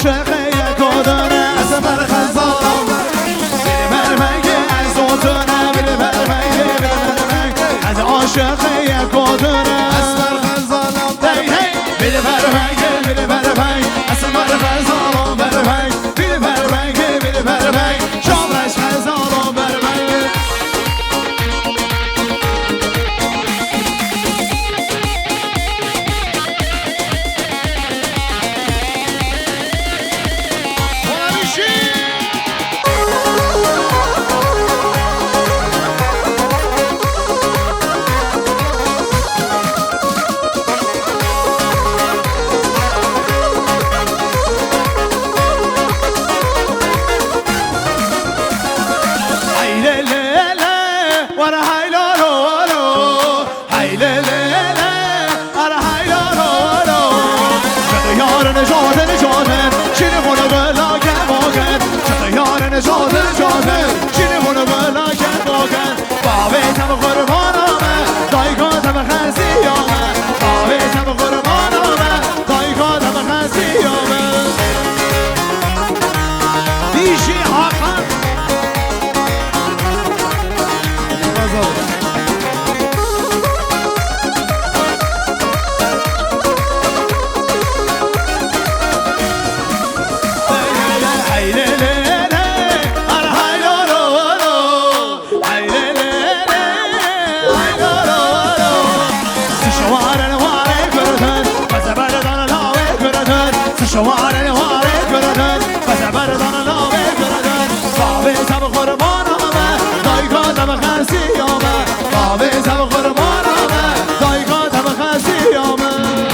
عاشق یک آدانه از مرخزان بره برمنگ از آدانه بره برمنگ از عاشق یک آدانه از مرخزان بره برمنگ بره برمنگ از مرخزان برمنگ بره برمنگ بره برمنگ شامش خزان برمنگ شوارن وارد کردن بس بردان لاوه کردن بابه سب قربان آمه دایگاتم خرسی آمه بابه سب قربان آمه دایگاتم خرسی آمه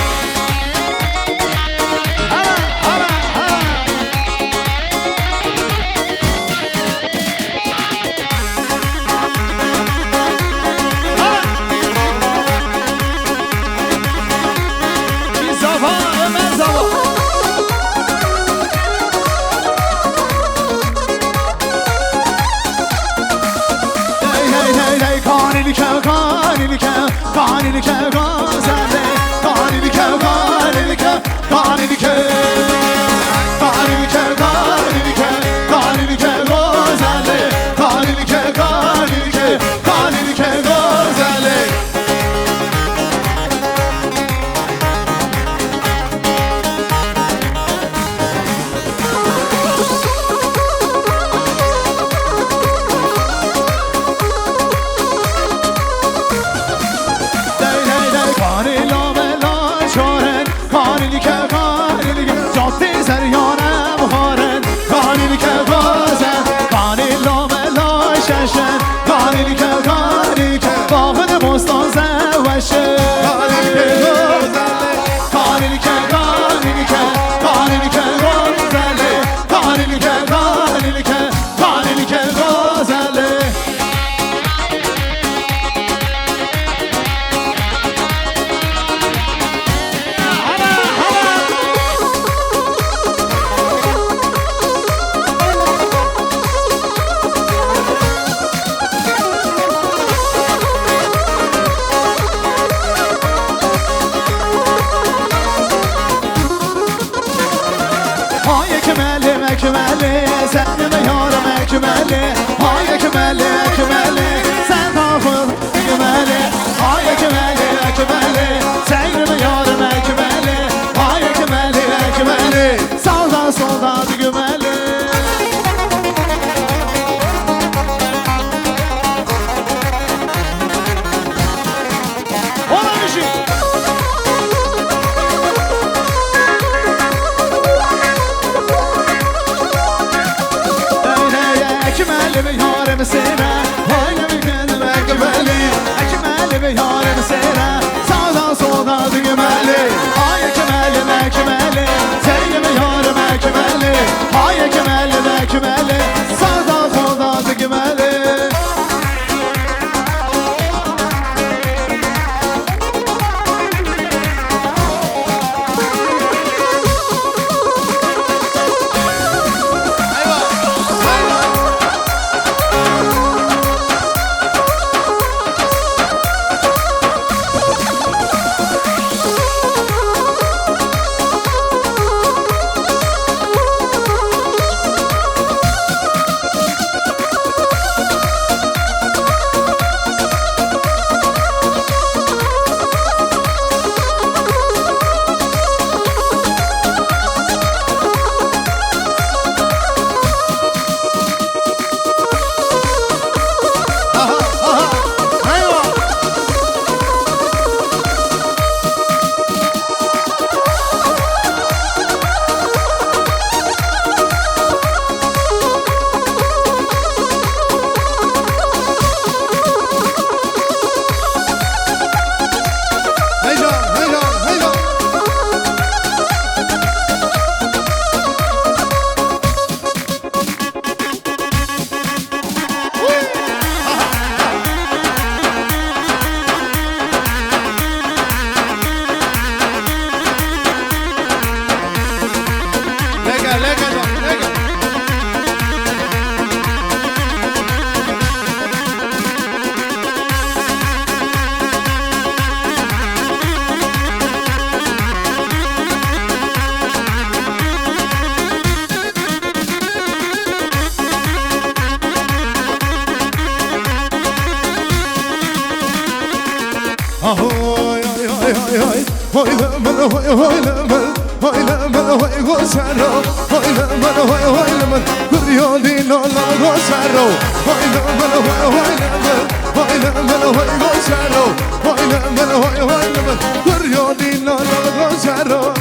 هويلمن هويلمن هويلمن هوي غوسارو هويلمن هويلمن كريودي نولا غوسارو هويلمن هويلمن هويلمن هوي غوسارو هويلمن هويلمن كريودي نولا غوسارو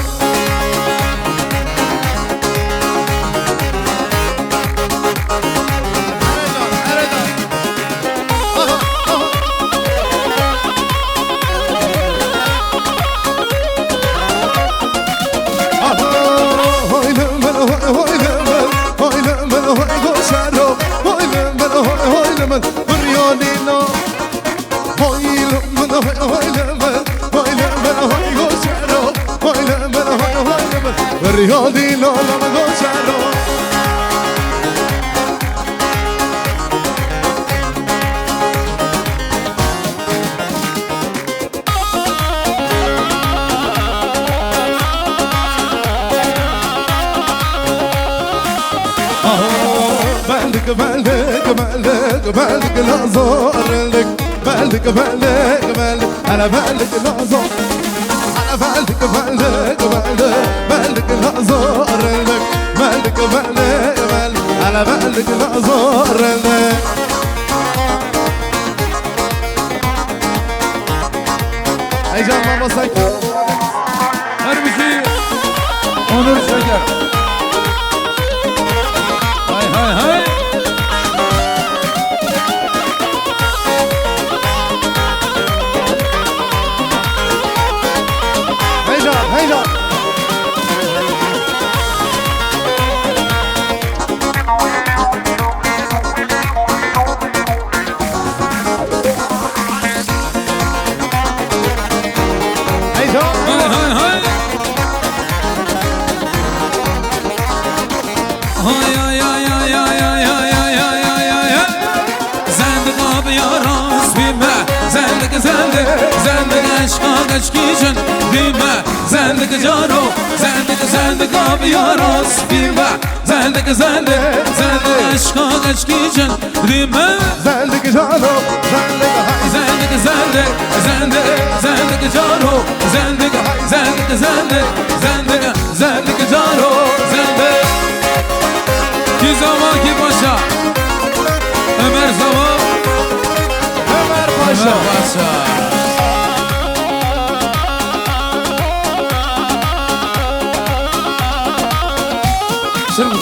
رياضي لا لا غوشارو بالك بالك بالك بالك لا زور لك بالك بالك بالك انا بالك لا زور انا بالك بالك بالك بالك لا زور لك بالك بالك بالك انا بالك لا زور لك اي جان ماما سايكل Harbisi Onur Şeker. Hay hay hay. هيجان هيجان هيجان Hay hay hay. Hay hay hay hay hay hay hay hay hay hay hay hay. Zendik abi yaras bilme. Zendik zendik zendik aşka kaçkişin bilme. Zendik caro zendik zendik abi yaras bilme. Zendik zendik zendik aşka kaçkişin bilme. زندك جانو زندك هاي Zendik zendik zendik zendik caro zendik zendik zendik zendik zendik caro zendik. Ki zaman ki paşa Ömer zaman عمر Ömer باشا paşa. Şimdi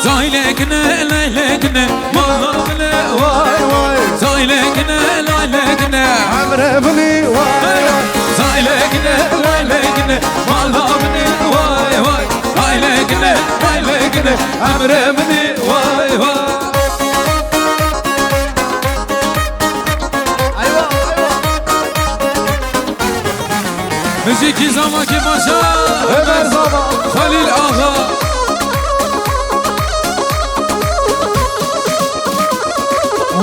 Zaylekne leylekne Mağlamne واي واي Zaylekne leylekne عمر ابني واي Zaylekne leylekne Mağlamne vay vay Zaylekne leylekne Emremni vay vay. ايوه ايوه Müzik zamaki paşa عمر زمان Halil Ağa.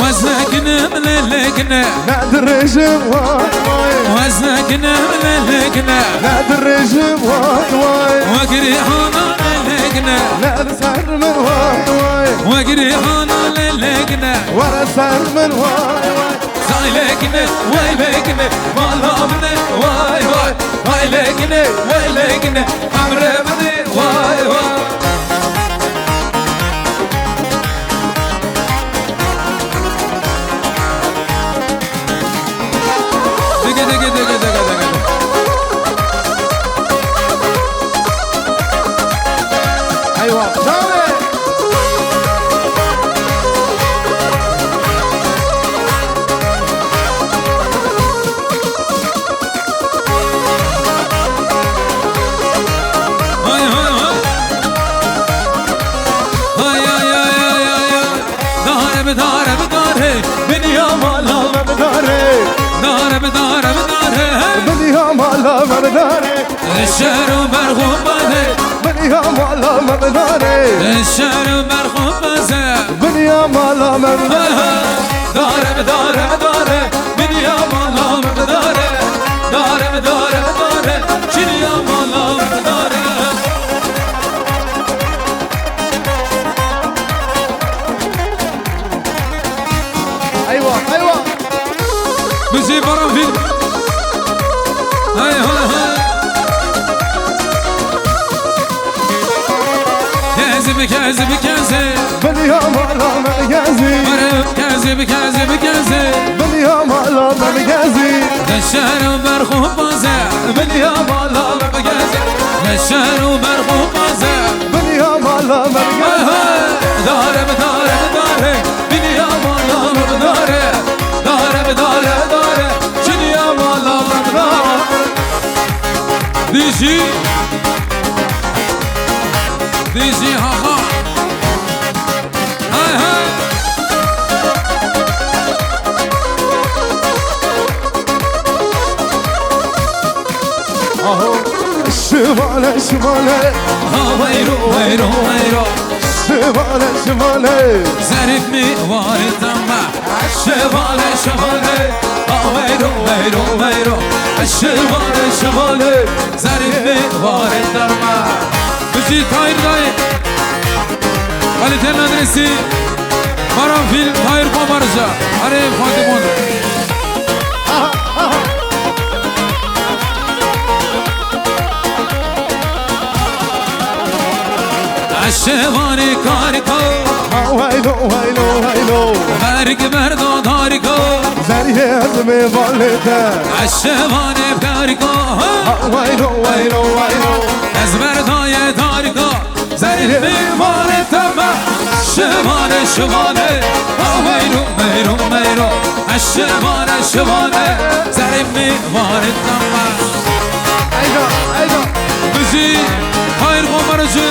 وزنكنا مللكنا نادي الرجم واي واي وزنكنا مللكنا نادي الرجم واي واي وقريحانا للكنا نادي سهر من واي واي وقريحانا للكنا ورا سهر من واي واي زايلكنا ويلكنا مالامنا واي واي ويلكنا ويلكنا امرمنا واي واي. دقة دقة دقة دقة دقة. ايوه جامد هاي هاي هاي هاي هاي هاي هاي هاي. دار بدار بدار دنيا مالا بداري دار بدار بدار دنيا مالا بداري الشعر مرغوب به دنيا مالا بداري الشعر مرغوب به دنيا مالا بداري دار بدار بدار دنيا مالا بدار دار بدار بدار دنيا مالا بدار. بجي برا فيلم هاي هاي هاي كازب كازب كازب باليوم على مركزي كازب كازب كازب باليوم على مركزي الشهر وبرخو بازا باليوم على مركزي الشهر وبرخو بازا باليوم على مركزي دارب دارب دارب باليوم على دارب دارب دارب دارب باليوم على دارب ديجي ديجي ها ها هاي هاي شمالة شمالة ويرو ويرو ويرو شمالة شمالة زرق ميوار الدمع شمالة شمالة ويرو ويرو ويرو شمالة شمالة زرق ميوار الدمع بجي طاير داي قالت المدرسي مرام فيلم طاير بمرجع عريف خادمون الشواني كاريكو ويلو ويلو ويلو بارك بردو داريكو زريه ازمي ظلته الشواني كاريكو ويلو ويلو ويلو ازبر داي داريكو زريه مالته شواني شواني ويلو ويلو ويلو الشواني شواني زريه مالته ايدا ايدا بزي خير ممرجي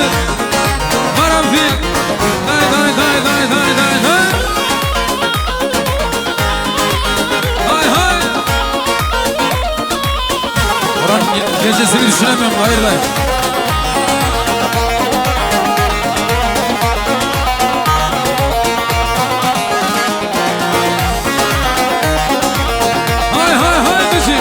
مرمفيل داي داي داي داي داي داي داي هاي هاي Orhan gecesini düşünemiyorum hayır dayı Hay hay hay bizi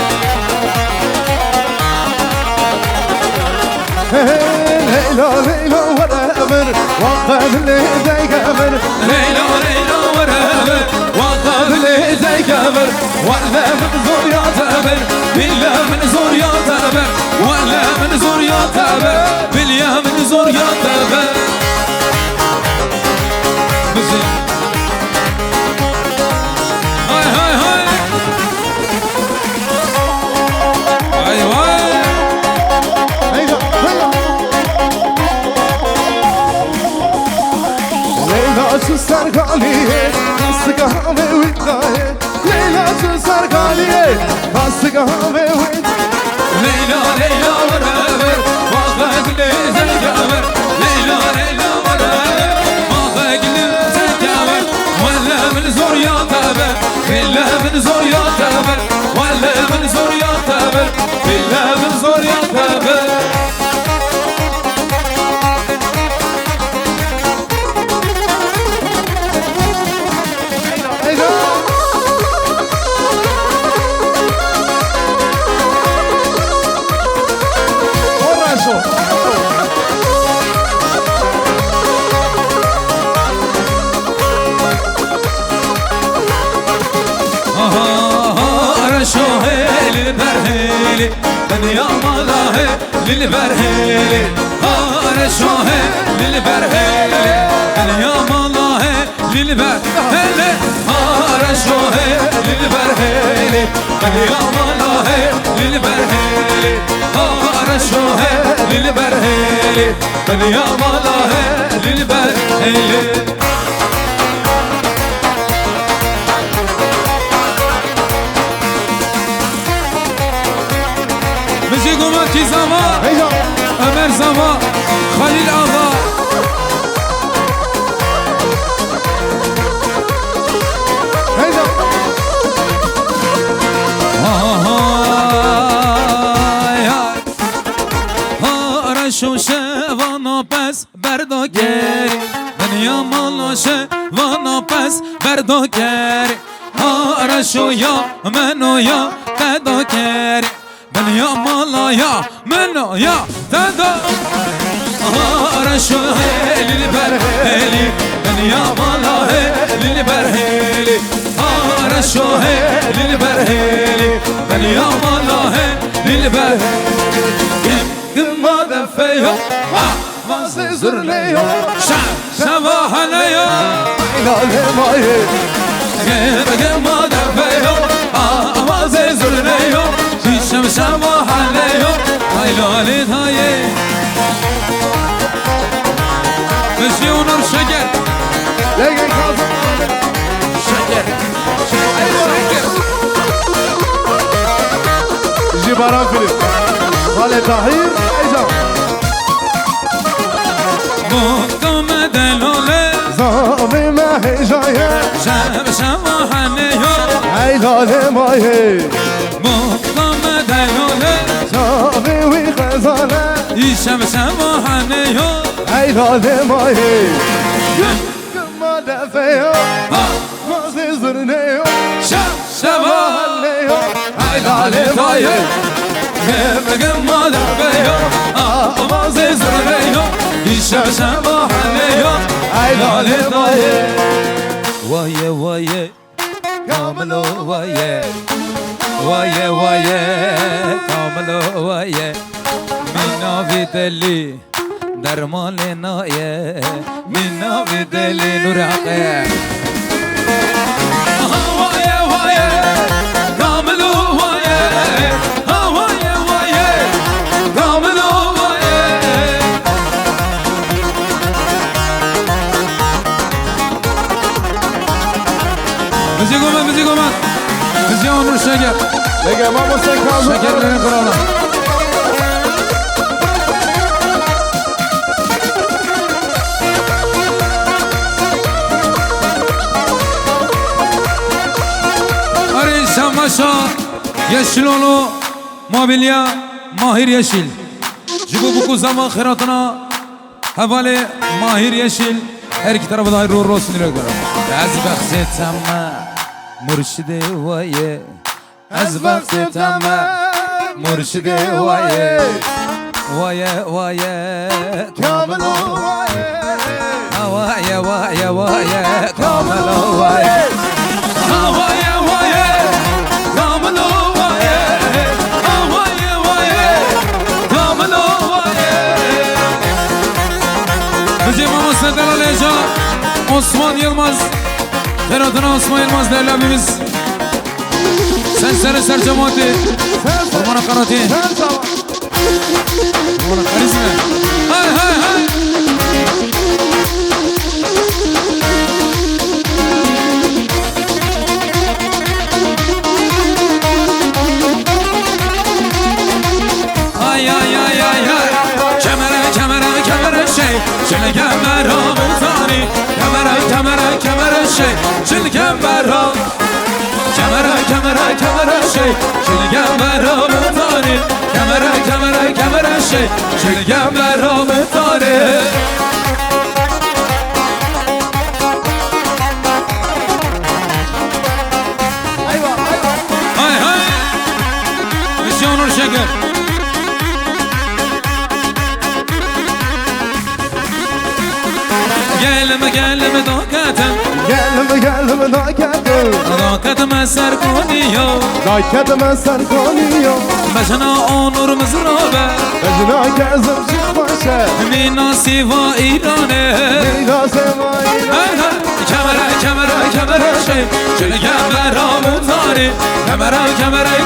ليلى ليلى ورابر وقف لي زي قبر ليلى ليلى ورابر وقف لي زي قبر ولا من زور يا تابر بالله من زور يا تابر ولا من زور يا تابر بالله من زور يا تابر بزي هاي هاي هاي ايوه هيدا هيدا ليلى شو صار قاليه قصك هامي ويتغايه ليلى شو صار قاليه قصك هامي ويتغايه ليلى ليلى ورابر واخذ لي زي جابر ليلى ليلى ورابر واخذ لي زي جابر ولا من زور يا تابر بالله من زور يا تابر ولا من زور يا تابر بالله من زور يا تابر هيدا وراشو رشو هيلي برهيلي دنيا مالاه للبرهيلي رشو هيلي للبرهيلي دنيا مالاه للبرهيلي رشو هيلي للبرهيلي دنيا مالاه للبرهيلي رشو هيلي للبرهيلي دنيا مالاه للبرهيلي بجي قومتي زما هيدا أمر زما خليل أبا هيدا رشو شوانا پس بردو گری دنیا مالا شوانا پس بردو گری رشو یا منو یا تدو گری دنیا مالا یا منو یا تدو رشو هلی برهلی دنیا مالا هلی برهلی رشو هلی برهلی يا والله للبه قم ما دفيو ما زر ليو شبه ليو قم ما دفيو ما زر ليو شبه ليو هاي هاي مزيون شجر لقى كاظم شجر جبران فيلم خالد طاهر اجا مقام دلوله زامي ما هي جايه شبه حنيو هاي لاله ماهي مقام دلوله زامي وخزانه شبه حنيو هاي لاله ماهي ما دفيو ما زرنيو شبه ليو هاي لاله طاير قم ما دفيو ما زر ليو شبه حنيو هاي لاله ماهي وايه وايه كاملو وايه وايه وايه كاملو وايه منا في دلي درمان نايه منا في دلي نورقه وايه وايه كاملو وايه وايه وايه كاملو وايه مزيقومات مزيون نور شجر لقى ماما سكاظم شجر لنا كورونا اري شماشا يشلونو موبيليا ماهر يشيل جيبوا بكو زمان خيراتنا حواله ماهر يشيل her iki tarafa da hayırlı uğurlu olsun diliyorum. Az bakset ama mürşide vaye. Az bakset ama mürşide vaye. Vaye vaye كامل وايه vaye vaye vaye kamel vaye. Vaye vaye kamel vaye. Vaye vaye kamel vaye. Bizim Mama Serdar Aleyca, Osman Yılmaz, Ferhat'ına Osman Yılmaz değerli abimiz. Sen Ser Cemaati, Ormana Karati, Ormana Karizme. Hay hay hay. Ay ay ay ay ay. Kemere şey, şöyle kemeram tani. Kemere şey, şöyle kemeram. Kemere şey, şöyle kemeram tani. Kemere şey, şöyle kemeram tani. Hay hay. Misyon Nur Şeker. gelme dokatım gelme dakatım Dokatım ser koniyo dakatım ser koniyo Başına onur mızrabe Başına gezim çıkmaşa Mina siva İran'e Mina siva İran'e Kemere şey Şöyle kemeramı tari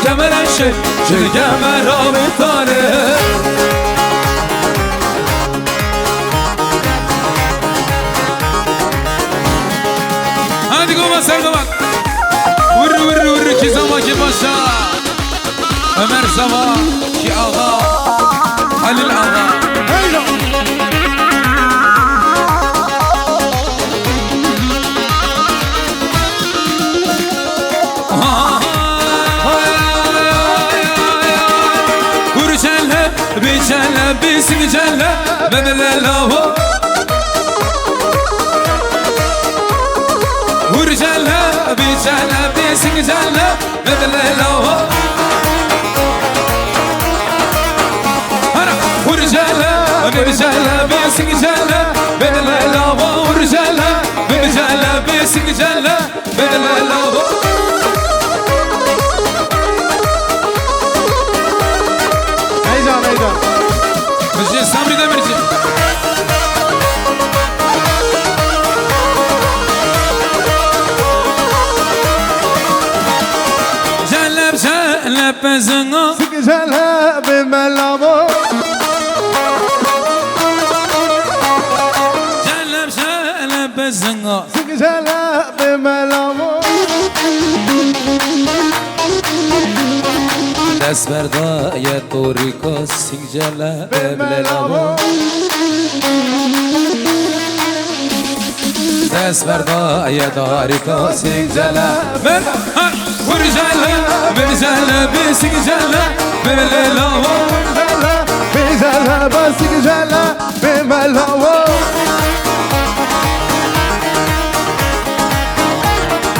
Kemere şey Şöyle kemeramı tari Hadi goma Serdovan Vurru ki zaman ki başa Ömer Zava ki ağa Halil ağa Heyla Vurcelle bicelle bismicelle Benele lavo Vurcelle bicelle bismicelle Benele lavo Vurcelle bicelle bismicelle Benele lavo Vurcelle bicelle bismicelle Benele lavo بزنگا سكجلة بملامو جلب بزنگا سكجلة بملامو دست بردا یا توریکا سنجله بملامو دست بردا یا داریکا سنجله ورجاله برجاله بسنجله بملامو بجلة بسكجلة بملامو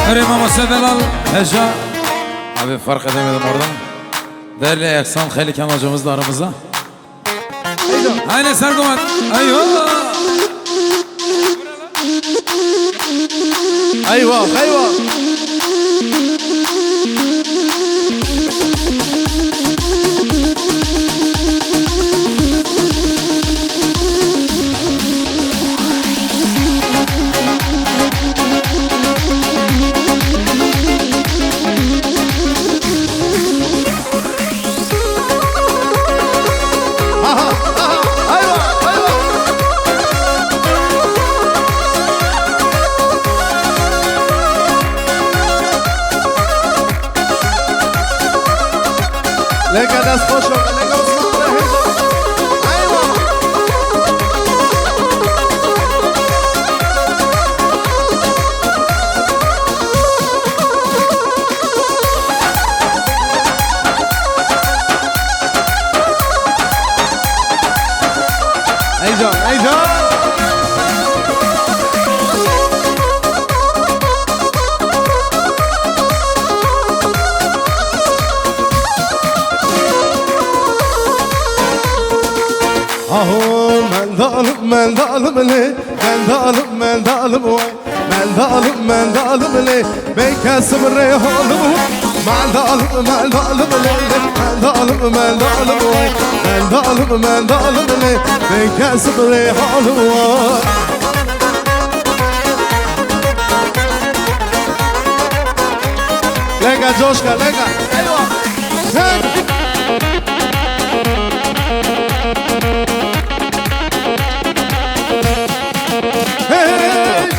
امام سدلال هجا abi fark edemedim oradan. Değerli Eksan Khali Kemal hocamız da aramızda. Aynen Sergoman. Eyvah. ايوه ايوه لك دست خوشم لك اصلا ايوه ايجا ايجا اهو من ظالم ليه من ظالم وين من ظالم ليه بيكسب الريحان من ظالم ليه من ظالم وين من ظالم ليه بيكسب الريحان لقى جوشكا لقى ايوه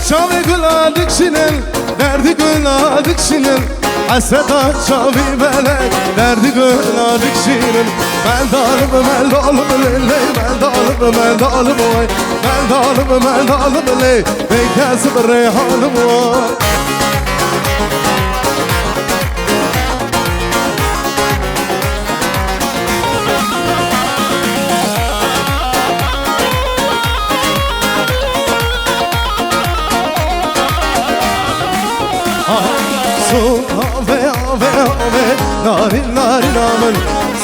شاوی گلادک شنل دردی گلادک شنل حسدا شاوی بلک دردی گلادک شنل من دارم لی من دارم لی بیکسب ریحانم ناری نامن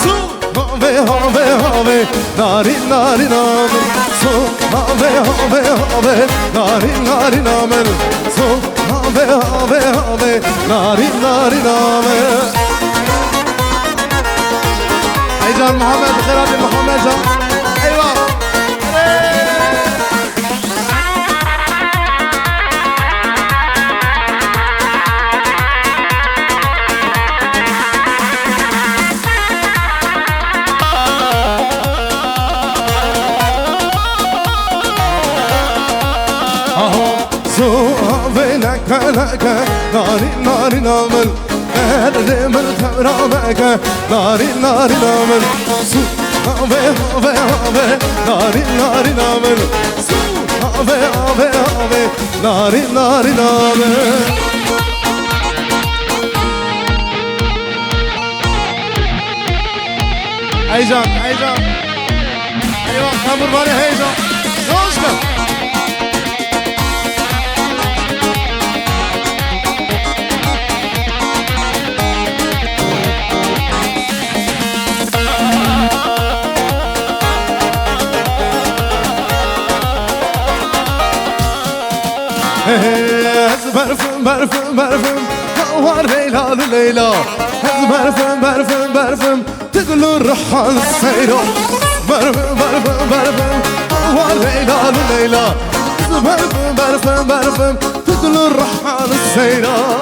سو هاوه ناری نامن سو هاوه ناری نامن سو هاوه ناری نامن ای جان محمد خیراتی محمد جان ایوه لك ناري نامل ارم الخرامك ناري نامل سو هاوه ناري نامل سو هاوه ناري نامل هيجان ايوه خمر بالي هيجان روشك برفم هوار ليلى برفم تقول الرحال السيرة برفم هوار ليلى برفم تقول الرحال السيرة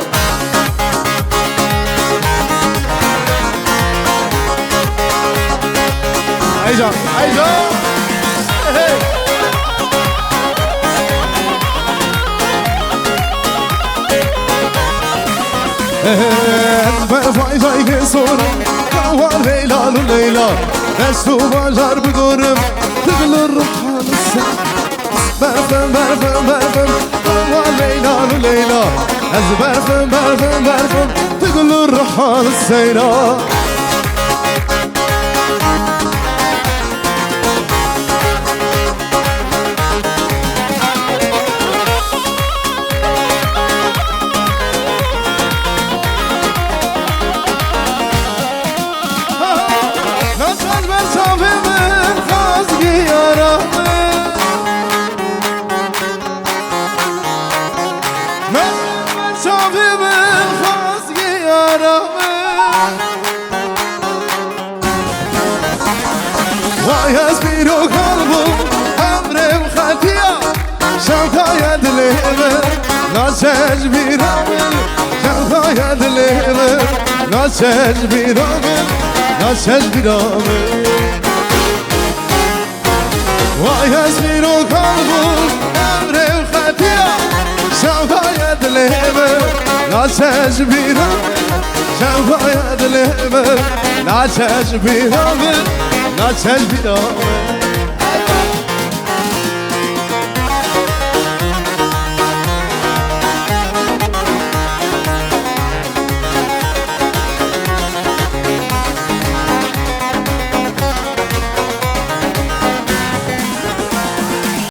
هيجان هيجان برفای جایی که سورم کاوان لیلا لو لیلا دستو بازار بدورم تغلر روحان السن برفم برفم برفم کاوان لیلا لو لیلا از برفم برفم برفم تغلر روحان السینا ناسج بیرامل جوای دلم ناسج بیرامل ناسج بیرامل وای از بیرو قلبم امر خطیا جوای دلم ناسج بیرامل جوای دلم ناسج بیرامل ناسج بیرامل